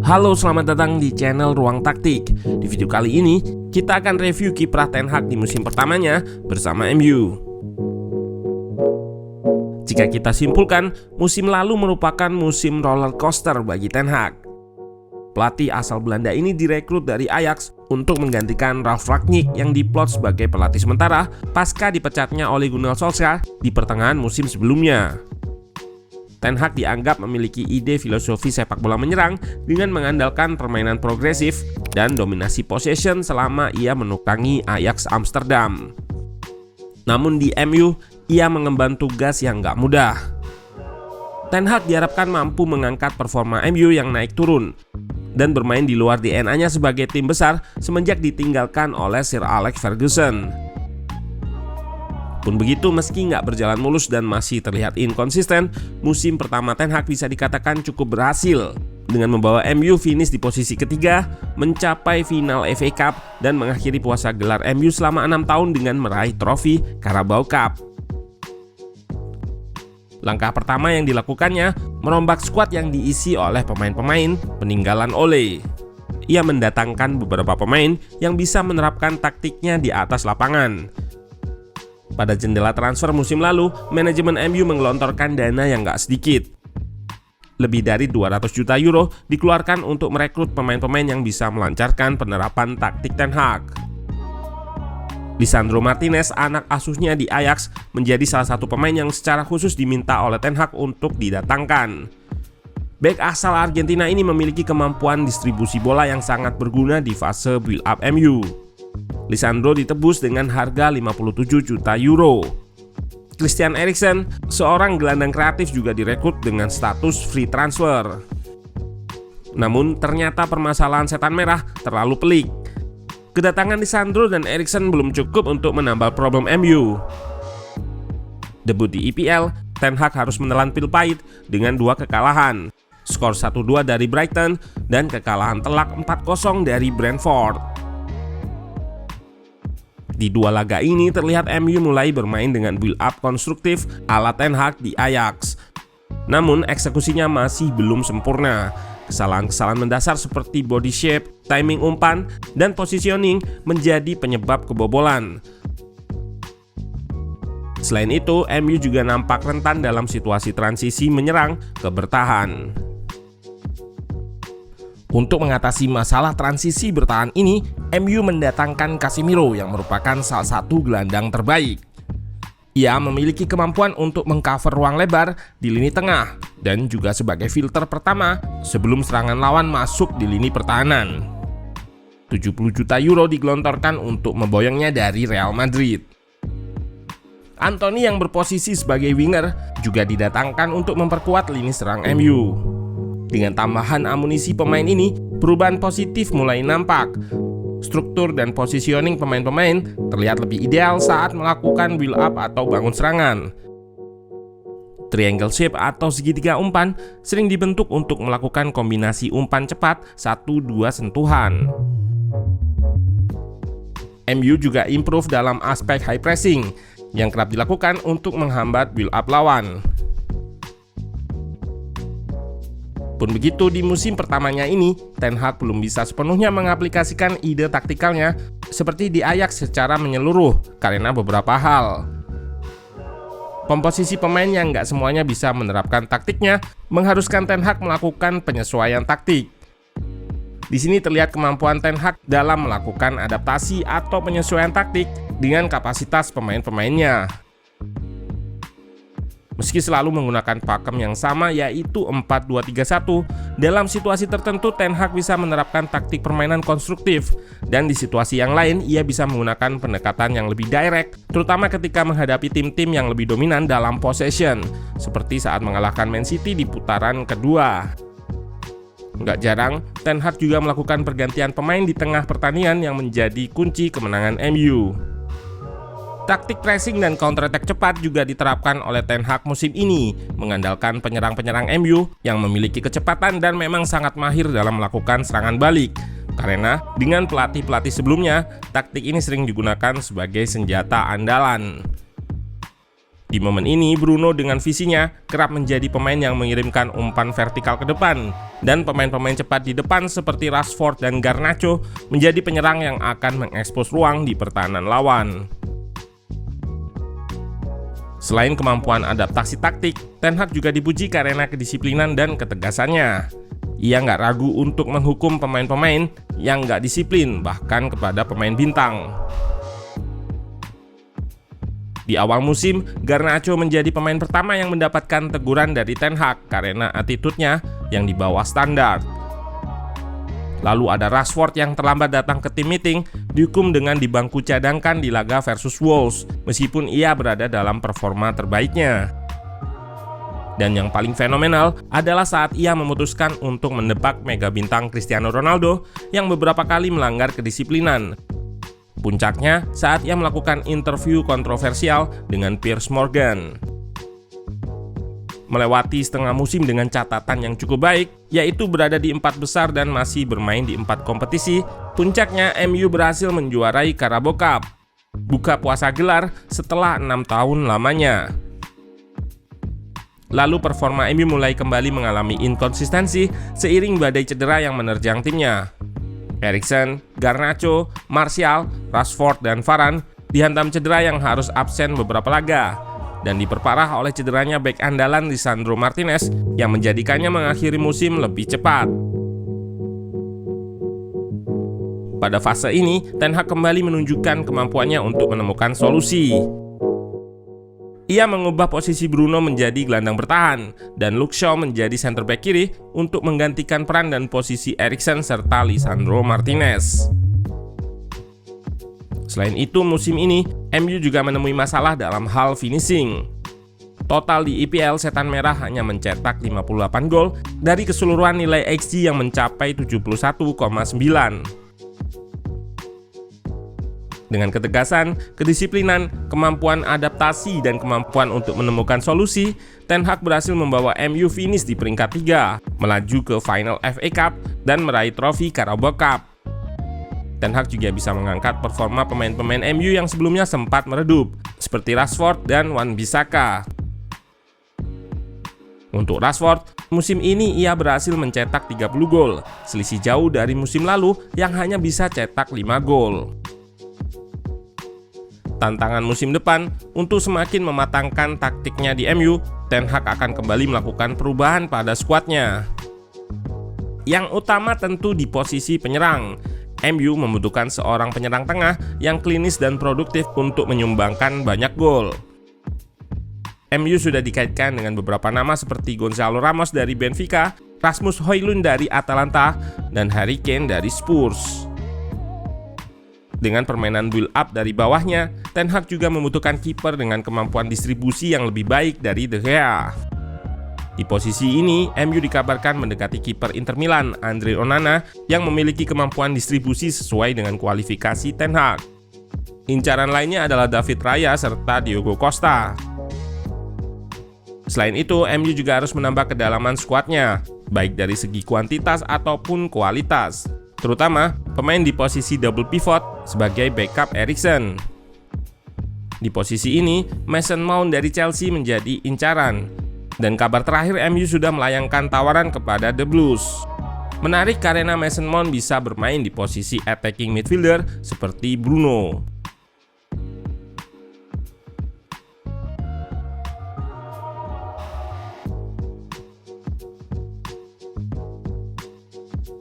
Halo, selamat datang di channel Ruang Taktik. Di video kali ini, kita akan review kiprah Ten Hag di musim pertamanya bersama MU. Jika kita simpulkan, musim lalu merupakan musim roller coaster bagi Ten Hag. Pelatih asal Belanda ini direkrut dari Ajax untuk menggantikan Ralf Rangnick yang diplot sebagai pelatih sementara pasca dipecatnya Ole Gunnar Solskjaer di pertengahan musim sebelumnya. Ten Hag dianggap memiliki ide filosofi sepak bola menyerang dengan mengandalkan permainan progresif dan dominasi possession selama ia menukangi Ajax Amsterdam. Namun di MU, ia mengemban tugas yang gak mudah. Ten Hag diharapkan mampu mengangkat performa MU yang naik turun dan bermain di luar DNA-nya sebagai tim besar semenjak ditinggalkan oleh Sir Alex Ferguson. Pun begitu, meski nggak berjalan mulus dan masih terlihat inkonsisten, musim pertama Ten Hag bisa dikatakan cukup berhasil dengan membawa MU finish di posisi ketiga, mencapai final FA Cup, dan mengakhiri puasa gelar MU selama 6 tahun dengan meraih trofi Carabao Cup. Langkah pertama yang dilakukannya merombak skuad yang diisi oleh pemain-pemain peninggalan Ole. Ia mendatangkan beberapa pemain yang bisa menerapkan taktiknya di atas lapangan. Pada jendela transfer musim lalu, manajemen MU menggelontorkan dana yang gak sedikit. Lebih dari 200 juta euro dikeluarkan untuk merekrut pemain-pemain yang bisa melancarkan penerapan taktik Ten Hag. Lisandro Martinez, anak asuhnya di Ajax, menjadi salah satu pemain yang secara khusus diminta oleh Ten Hag untuk didatangkan. Bek asal Argentina ini memiliki kemampuan distribusi bola yang sangat berguna di fase build-up MU. Lisandro ditebus dengan harga 57 juta euro. Christian Eriksen, seorang gelandang kreatif, juga direkrut dengan status free transfer. Namun ternyata permasalahan setan merah terlalu pelik. Kedatangan Lisandro dan Eriksen belum cukup untuk menambal problem MU. Debut di EPL, Ten Hag harus menelan pil pahit dengan 2 kekalahan. Skor 1-2 dari Brighton dan kekalahan telak 4-0 dari Brentford. Di 2 laga ini terlihat MU mulai bermain dengan build-up konstruktif ala Ten Hag di Ajax. Namun eksekusinya masih belum sempurna. Kesalahan-kesalahan mendasar seperti body shape, timing umpan, dan positioning menjadi penyebab kebobolan. Selain itu, MU juga nampak rentan dalam situasi transisi menyerang ke bertahan. Untuk mengatasi masalah transisi bertahan ini, MU mendatangkan Casemiro yang merupakan salah satu gelandang terbaik. Ia memiliki kemampuan untuk mengcover ruang lebar di lini tengah dan juga sebagai filter pertama sebelum serangan lawan masuk di lini pertahanan. 70 juta euro digelontorkan untuk memboyongnya dari Real Madrid. Anthony yang berposisi sebagai winger juga didatangkan untuk memperkuat lini serang MU. Dengan tambahan amunisi pemain ini, perubahan positif mulai nampak. Struktur dan positioning pemain-pemain terlihat lebih ideal saat melakukan build up atau bangun serangan. Triangle shape atau segitiga umpan sering dibentuk untuk melakukan kombinasi umpan cepat 1-2 sentuhan. MU juga improve dalam aspek high pressing yang kerap dilakukan untuk menghambat build up lawan. Pun begitu, di musim pertamanya ini, Ten Hag belum bisa sepenuhnya mengaplikasikan ide taktikalnya seperti di Ajax secara menyeluruh karena beberapa hal. Komposisi pemain yang nggak semuanya bisa menerapkan taktiknya mengharuskan Ten Hag melakukan penyesuaian taktik. Di sini terlihat kemampuan Ten Hag dalam melakukan adaptasi atau penyesuaian taktik dengan kapasitas pemain-pemainnya. Meski selalu menggunakan pakem yang sama yaitu 4-2-3-1, dalam situasi tertentu Ten Hag bisa menerapkan taktik permainan konstruktif, dan di situasi yang lain ia bisa menggunakan pendekatan yang lebih direct, terutama ketika menghadapi tim-tim yang lebih dominan dalam possession, seperti saat mengalahkan Man City di putaran kedua. Nggak jarang, Ten Hag juga melakukan pergantian pemain di tengah pertandingan yang menjadi kunci kemenangan MU. Taktik pressing dan counter attack cepat juga diterapkan oleh Ten Hag musim ini, mengandalkan penyerang-penyerang MU yang memiliki kecepatan dan memang sangat mahir dalam melakukan serangan balik. Karena dengan pelatih-pelatih sebelumnya, taktik ini sering digunakan sebagai senjata andalan. Di momen ini, Bruno dengan visinya kerap menjadi pemain yang mengirimkan umpan vertikal ke depan, dan pemain-pemain cepat di depan seperti Rashford dan Garnacho menjadi penyerang yang akan mengekspos ruang di pertahanan lawan. Selain kemampuan adaptasi taktik, Ten Hag juga dipuji karena kedisiplinan dan ketegasannya. Ia nggak ragu untuk menghukum pemain-pemain yang nggak disiplin, bahkan kepada pemain bintang. Di awal musim, Garnacho menjadi pemain pertama yang mendapatkan teguran dari Ten Hag karena attitude-nya yang di bawah standar. Lalu ada Rashford yang terlambat datang ke tim meeting, dihukum dengan di bangku cadangkan di laga versus Wolves, meskipun ia berada dalam performa terbaiknya. Dan yang paling fenomenal adalah saat ia memutuskan untuk mendepak mega bintang Cristiano Ronaldo yang beberapa kali melanggar kedisiplinan. Puncaknya saat ia melakukan interview kontroversial dengan Piers Morgan. Melewati setengah musim dengan catatan yang cukup baik, yaitu berada di 4 besar dan masih bermain di 4 kompetisi, puncaknya MU berhasil menjuarai Carabao Cup, buka puasa gelar setelah 6 tahun lamanya. Lalu performa MU mulai kembali mengalami inkonsistensi seiring badai cedera yang menerjang timnya. Eriksen, Garnacho, Martial, Rashford, dan Varane dihantam cedera yang harus absen beberapa laga, dan diperparah oleh cederanya bek andalan Lisandro Martinez yang menjadikannya mengakhiri musim lebih cepat. Pada fase ini, Ten Hag kembali menunjukkan kemampuannya untuk menemukan solusi. Ia mengubah posisi Bruno menjadi gelandang bertahan dan Luke Shaw menjadi center back kiri untuk menggantikan peran dan posisi Eriksen serta Lisandro Martinez. Selain itu, musim ini MU juga menemui masalah dalam hal finishing. Total di EPL Setan Merah hanya mencetak 58 gol dari keseluruhan nilai XG yang mencapai 71,9. Dengan ketegasan, kedisiplinan, kemampuan adaptasi, dan kemampuan untuk menemukan solusi, Ten Hag berhasil membawa MU finish di peringkat 3, melaju ke final FA Cup, dan meraih trofi Carabao Cup. Ten Hag juga bisa mengangkat performa pemain-pemain MU yang sebelumnya sempat meredup, seperti Rashford dan Wan-Bissaka. Untuk Rashford, musim ini ia berhasil mencetak 30 gol, selisih jauh dari musim lalu yang hanya bisa cetak 5 gol. Tantangan musim depan untuk semakin mematangkan taktiknya di MU, Ten Hag akan kembali melakukan perubahan pada skuadnya. Yang utama tentu di posisi penyerang. MU membutuhkan seorang penyerang tengah yang klinis dan produktif untuk menyumbangkan banyak gol. MU sudah dikaitkan dengan beberapa nama seperti Gonzalo Ramos dari Benfica, Rasmus Højlund dari Atalanta, dan Harry Kane dari Spurs. Dengan permainan build up dari bawahnya, Ten Hag juga membutuhkan kiper dengan kemampuan distribusi yang lebih baik dari De Gea. Di posisi ini, MU dikabarkan mendekati kiper Inter Milan, Andre Onana, yang memiliki kemampuan distribusi sesuai dengan kualifikasi Ten Hag. Incaran lainnya adalah David Raya serta Diogo Costa. Selain itu, MU juga harus menambah kedalaman skuadnya, baik dari segi kuantitas ataupun kualitas, terutama pemain di posisi double pivot sebagai backup Eriksen. Di posisi ini, Mason Mount dari Chelsea menjadi incaran, dan kabar terakhir MU sudah melayangkan tawaran kepada The Blues. Menarik karena Mason Mount bisa bermain di posisi attacking midfielder seperti Bruno.